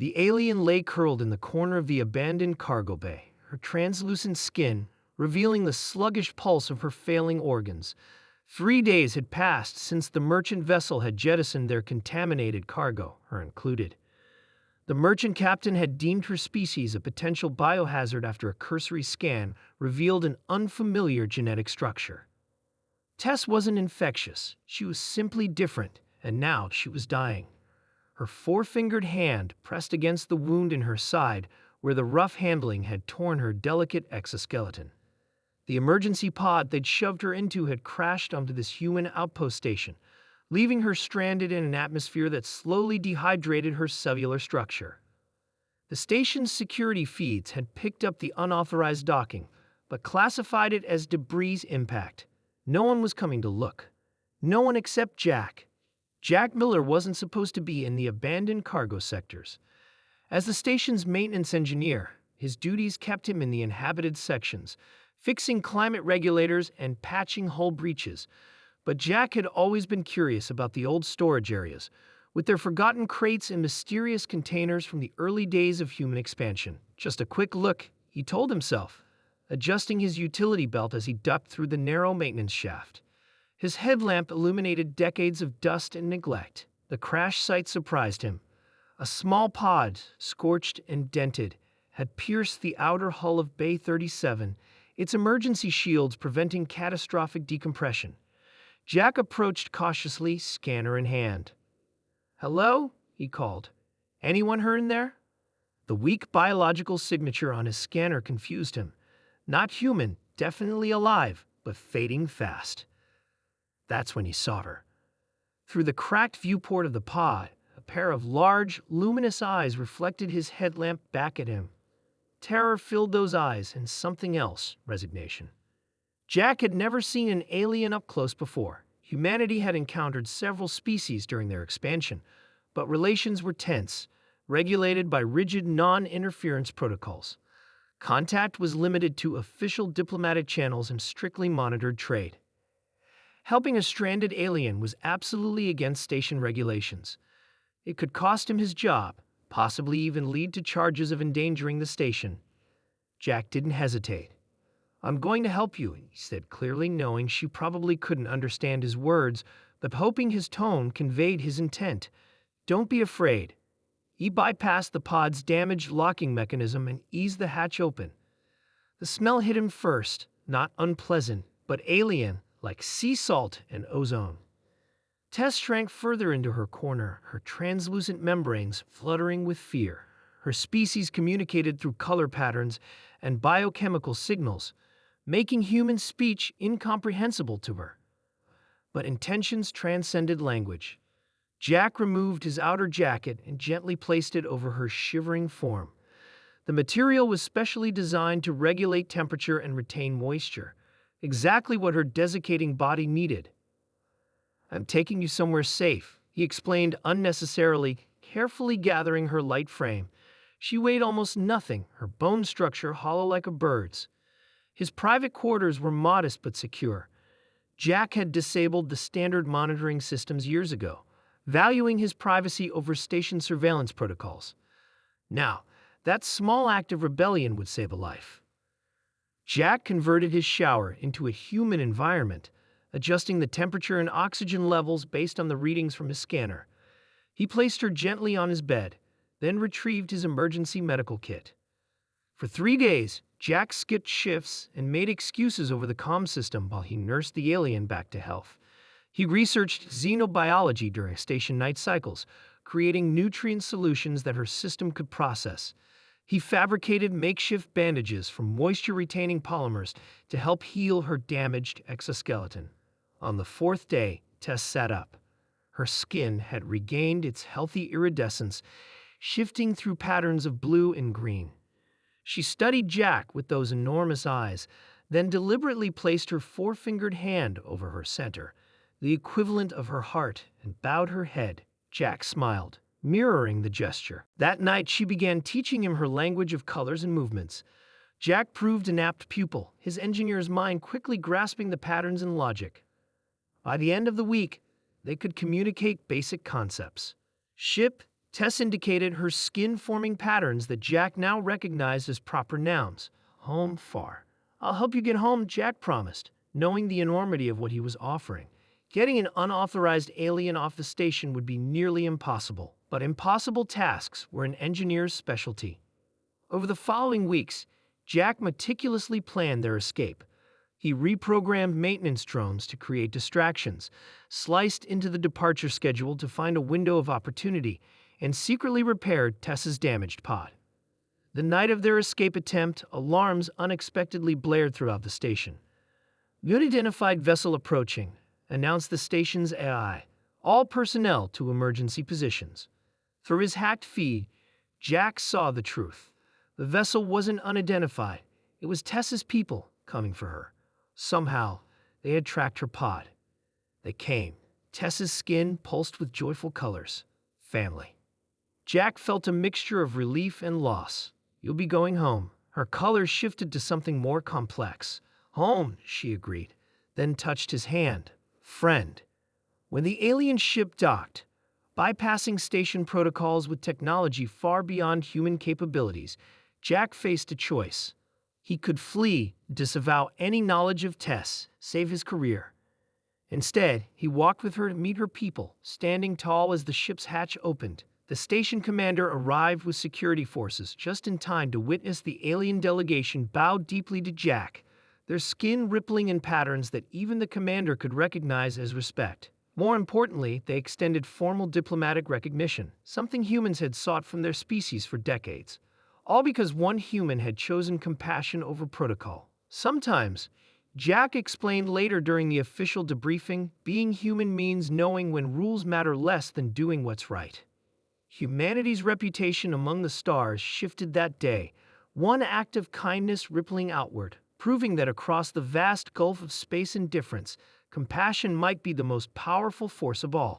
The alien lay curled in the corner of the abandoned cargo bay, her translucent skin revealing the sluggish pulse of her failing organs. 3 days had passed since the merchant vessel had jettisoned their contaminated cargo, her included. The merchant captain had deemed her species a potential biohazard after a cursory scan revealed an unfamiliar genetic structure. Tess wasn't infectious, she was simply different, and now she was dying. Her four-fingered hand pressed against the wound in her side where the rough handling had torn her delicate exoskeleton. The emergency pod they'd shoved her into had crashed onto this human outpost station, leaving her stranded in an atmosphere that slowly dehydrated her cellular structure. The station's security feeds had picked up the unauthorized docking, but classified it as debris impact. No one was coming to look. No one except Jack. Jack Miller wasn't supposed to be in the abandoned cargo sectors. As the station's maintenance engineer, his duties kept him in the inhabited sections, fixing climate regulators and patching hull breaches. But Jack had always been curious about the old storage areas, with their forgotten crates and mysterious containers from the early days of human expansion. Just a quick look, he told himself, adjusting his utility belt as he ducked through the narrow maintenance shaft. His headlamp illuminated decades of dust and neglect. The crash site surprised him. A small pod, scorched and dented, had pierced the outer hull of Bay 37, its emergency shields preventing catastrophic decompression. Jack approached cautiously, scanner in hand. "Hello?" he called. "Anyone hurt in there?" The weak biological signature on his scanner confused him. Not human, definitely alive, but fading fast. That's when he saw her. Through the cracked viewport of the pod, a pair of large, luminous eyes reflected his headlamp back at him. Terror filled those eyes, and something else, resignation. Jack had never seen an alien up close before. Humanity had encountered several species during their expansion, but relations were tense, regulated by rigid non-interference protocols. Contact was limited to official diplomatic channels and strictly monitored trade. Helping a stranded alien was absolutely against station regulations. It could cost him his job, possibly even lead to charges of endangering the station. Jack didn't hesitate. "I'm going to help you," he said clearly, knowing she probably couldn't understand his words, but hoping his tone conveyed his intent. "Don't be afraid." He bypassed the pod's damaged locking mechanism and eased the hatch open. The smell hit him first, not unpleasant, but alien, like sea salt and ozone. Tess shrank further into her corner, her translucent membranes fluttering with fear. Her species communicated through color patterns and biochemical signals, making human speech incomprehensible to her. But intentions transcended language. Jack removed his outer jacket and gently placed it over her shivering form. The material was specially designed to regulate temperature and retain moisture, exactly what her desiccating body needed. "I'm taking you somewhere safe," he explained unnecessarily, carefully gathering her light frame. She weighed almost nothing, her bone structure hollow like a bird's. His private quarters were modest but secure. Jack had disabled the standard monitoring systems years ago, valuing his privacy over station surveillance protocols. Now, that small act of rebellion would save a life. Jack converted his shower into a human environment, adjusting the temperature and oxygen levels based on the readings from his scanner. He placed her gently on his bed, then retrieved his emergency medical kit. For 3 days, Jack skipped shifts and made excuses over the comm system while he nursed the alien back to health. He researched xenobiology during station night cycles, creating nutrient solutions that her system could process. He fabricated makeshift bandages from moisture-retaining polymers to help heal her damaged exoskeleton. On the 4th day, Tess sat up. Her skin had regained its healthy iridescence, shifting through patterns of blue and green. She studied Jack with those enormous eyes, then deliberately placed her four-fingered hand over her center, the equivalent of her heart, and bowed her head. Jack smiled, mirroring the gesture. That night, she began teaching him her language of colors and movements. Jack proved an apt pupil, his engineer's mind quickly grasping the patterns and logic. By the end of the week, they could communicate basic concepts. Ship, Tess indicated her skin forming patterns that Jack now recognized as proper nouns. Home, far. I'll help you get home, Jack promised, knowing the enormity of what he was offering. Getting an unauthorized alien off the station would be nearly impossible, but impossible tasks were an engineer's specialty. Over the following weeks, Jack meticulously planned their escape. He reprogrammed maintenance drones to create distractions, sliced into the departure schedule to find a window of opportunity, and secretly repaired Tess's damaged pod. The night of their escape attempt, alarms unexpectedly blared throughout the station. Unidentified vessel approaching, announced the station's AI. All personnel to emergency positions. Through his hacked feed, Jack saw the truth. The vessel wasn't unidentified. It was Tess's people coming for her. Somehow, they had tracked her pod. They came. Tess's skin pulsed with joyful colors. Family. Jack felt a mixture of relief and loss. You'll be going home. Her colors shifted to something more complex. Home, she agreed, then touched his hand. Friend. When the alien ship docked, bypassing station protocols with technology far beyond human capabilities, Jack faced a choice. He could flee, disavow any knowledge of Tess, save his career. Instead, he walked with her to meet her people, standing tall as the ship's hatch opened. The station commander arrived with security forces just in time to witness the alien delegation bow deeply to Jack, their skin rippling in patterns that even the commander could recognize as respect. More importantly, they extended formal diplomatic recognition, something humans had sought from their species for decades. All because one human had chosen compassion over protocol. Sometimes, Jack explained later during the official debriefing, being human means knowing when rules matter less than doing what's right. Humanity's reputation among the stars shifted that day, one act of kindness rippling outward, proving that across the vast gulf of space and difference, compassion might be the most powerful force of all.